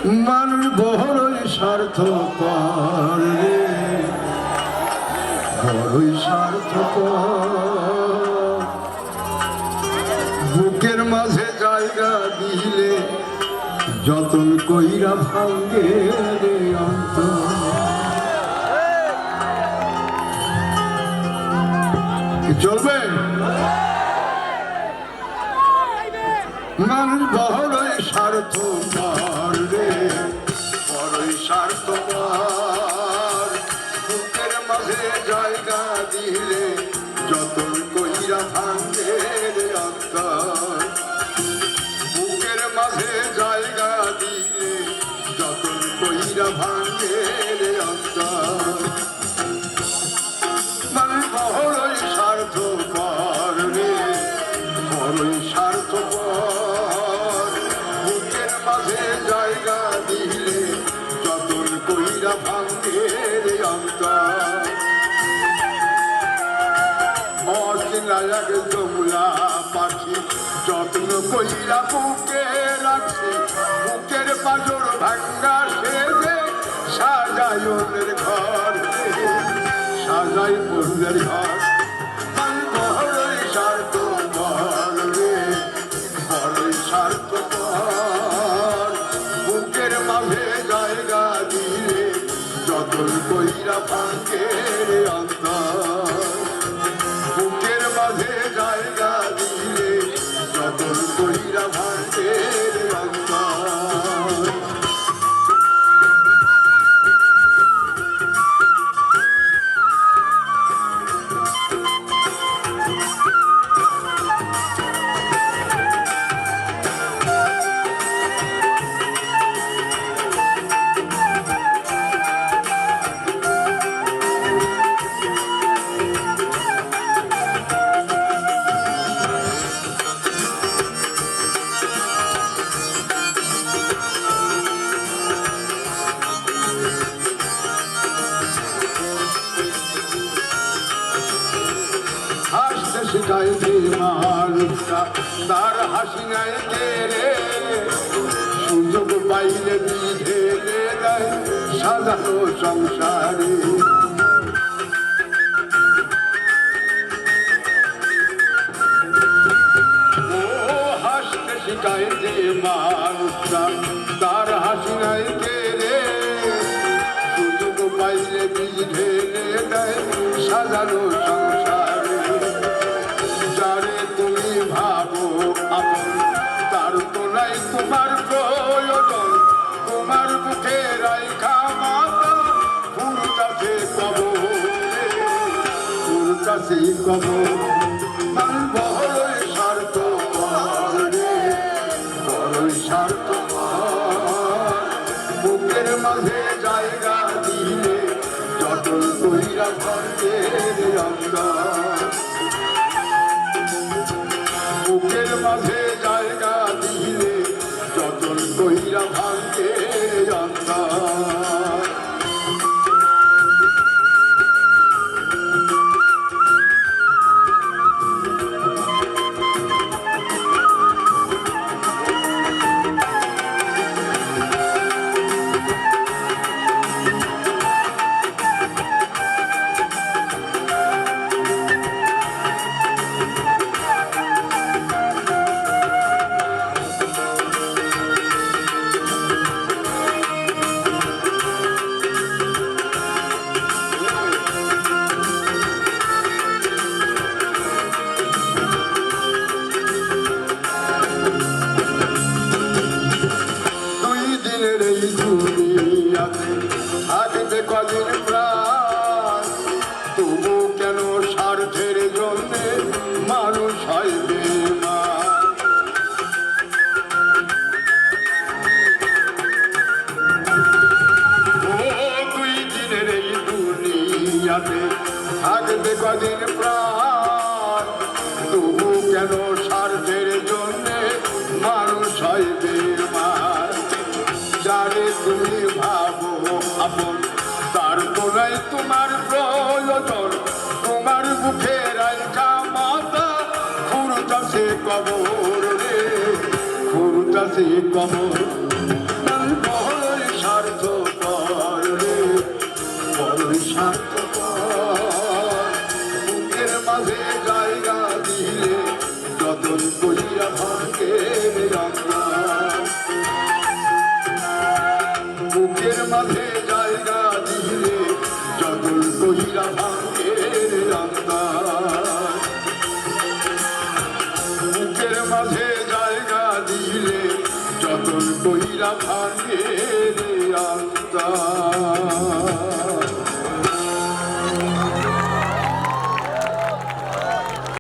মানুষ বড়ই স্বার্থপর রে, বড়ই স্বার্থপর। বুকের মাঝে জায়গা দিলে যতন কইরা ভাঙ্গে রে অন্তর। চলবে? মানুষ বড়ই স্বার্থপর রে, বড়ই স্বার্থপর। বুকের মাঝে জায়গা দিলে যতন কইরা ভাঙ্গে রে অন্তর। বুকের মাঝে জায়গা দিলে যতন কইরা ভাঙ্গে রে অন্তর। মানুষ বড়ই স্বার্থপর রে, বড়ই স্বার্থপর। বুকের মাঝে জায়গা দিলে যতন কইরা ভাঙ্গে রে অন্তর। অচেনা এক জমলা পাখি যত্ন কইরা বুকে রাখছি। বুকের পাঁজর ভাঙ্গা সেজে সাজাই ওদের ঘর, সাজাই ওদের ঘর। বড়ই স্বার্থপর রে, বড়ই স্বার্থপর। বুকের মাঝে জায়গা দিলে যতন কইরা ভাঙ্গে রে অন্তর। বুকের মাঝে জায়গা দিলে যতন কইরা ভাঙ্গে রে অন্তর। শিখাই যে মানুষটা তার হাসি নাই কেড়ে, সুযোগ পাইলে বিধে দেয় সাজানো সংসারে। ও হাসতে শিখাই যে মানুষটা তার হাসি নাই কেড়ে, সুযোগ পাইলে বিধে দেয় সাজানো সংসারে। যারে তুমি ভাবো আপন তার তো নাই তোমার প্রয়োজন। তোমার বুকে রাইখা মাতা ফুলটাছে কবরে, ফুলটাছে কবর। মানুষ বড়ই স্বার্থপর রে, বড়ই স্বার্থপর। বুকের মাঝে জায়গা দিলে যতন কইরা ভাঙ্গে রে অন্তর। বুকের মাঝে জায়গা দিলে যতন কইরা ভাঙ্গে অন্তর। থাকবে কদিন প্রাণ, তবু কেন স্বার্থের জন্যে মানুষ হয় বেঈমান। দুই দিনের এই দুনিয়াতে থাকবে কদিন প্রাণ, তবু কেন স্বার্থের জন্যে মানুষ হয় বেঈমান। যারে তুমি ভাবো আপন তার তো নাই তোমার প্রয়োজন। তোমার বুকে রাইখা মাতা ফুলটাছে কবর রে, ফুলটাছে কবর। মাঝে জায়গা দিলে যতন কইরা ভাঙে অন্তর। বুকের মাঝে জায়গা দিলে যতন কইরা ভাঙে অন্তর। বুকের মাঝে জায়গা দিলে যতন কইরা ভাঙে অন্তর।